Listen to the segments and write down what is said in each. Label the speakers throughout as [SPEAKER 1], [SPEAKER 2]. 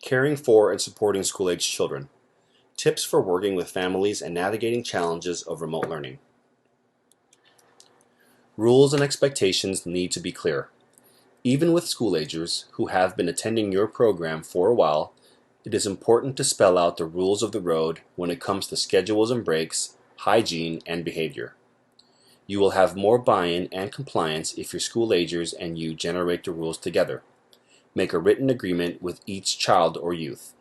[SPEAKER 1] Caring for and supporting school-age children. Tips for working with families and navigating challenges of remote learning. Rules and expectations need to be clear. Even with school-agers who have been attending your program for a while, it is important to spell out the rules of the road when it comes to schedules and breaks, hygiene, and behavior. You will have more buy-in and compliance if your school-agers and you generate the rules together. Make a written agreement with each child or youth.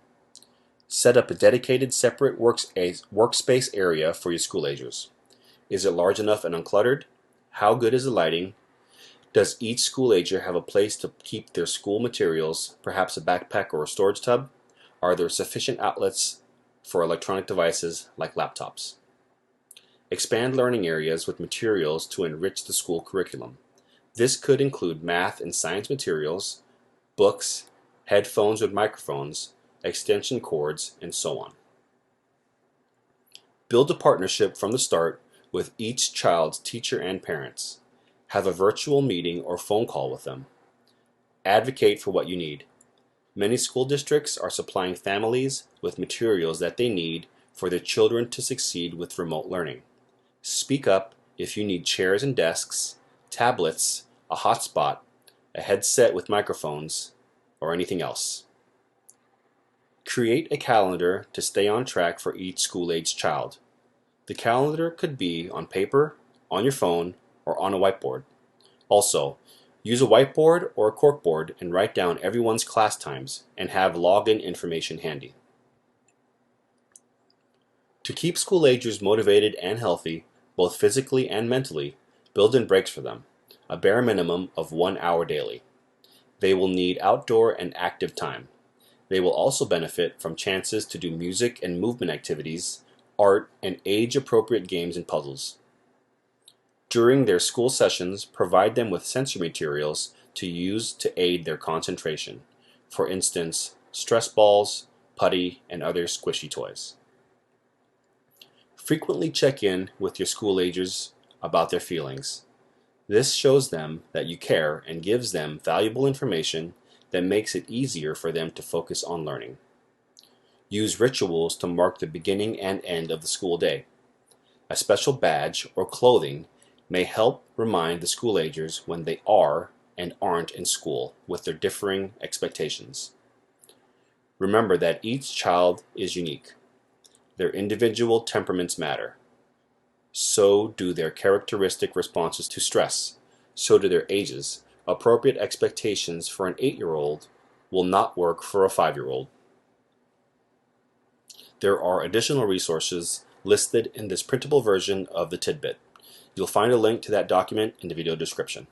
[SPEAKER 1] Set up a dedicated separate workspace area for your school-agers. Is it large enough and uncluttered? How good is the lighting? Does each school-ager have a place to keep their school materials, perhaps a backpack or a storage tub? Are there sufficient outlets for electronic devices like laptops? Expand learning areas with materials to enrich the school curriculum. This could include math and science materials, books, headphones with microphones, extension cords, and so on. Build a partnership from the start with each child's teacher and parents. Have a virtual meeting or phone call with them. Advocate for what you need. Many school districts are supplying families with materials that they need for their children to succeed with remote learning. Speak up if you need chairs and desks, tablets, a hotspot, a headset with microphones, or anything else. Create a calendar to stay on track for each school-age child. The calendar could be on paper, on your phone, or on a whiteboard. Also, use a whiteboard or a corkboard and write down everyone's class times and have login information handy. To keep school-agers motivated and healthy, both physically and mentally, build in breaks for them, a bare minimum of 1 hour daily. They will need outdoor and active time. They will also benefit from chances to do music and movement activities, art, and age-appropriate games and puzzles. During their school sessions, provide them with sensory materials to use to aid their concentration. For instance, stress balls, putty, and other squishy toys. Frequently check in with your school-agers about their feelings. This shows them that you care and gives them valuable information that makes it easier for them to focus on learning. Use rituals to mark the beginning and end of the school day. A special badge or clothing may help remind the school-agers when they are and aren't in school with their differing expectations. Remember that each child is unique. Their individual temperaments matter. So do their characteristic responses to stress. So do their ages. Appropriate expectations for an 8-year-old will not work for a 5-year-old. There are additional resources listed in this printable version of the tidbit. You'll find a link to that document in the video description.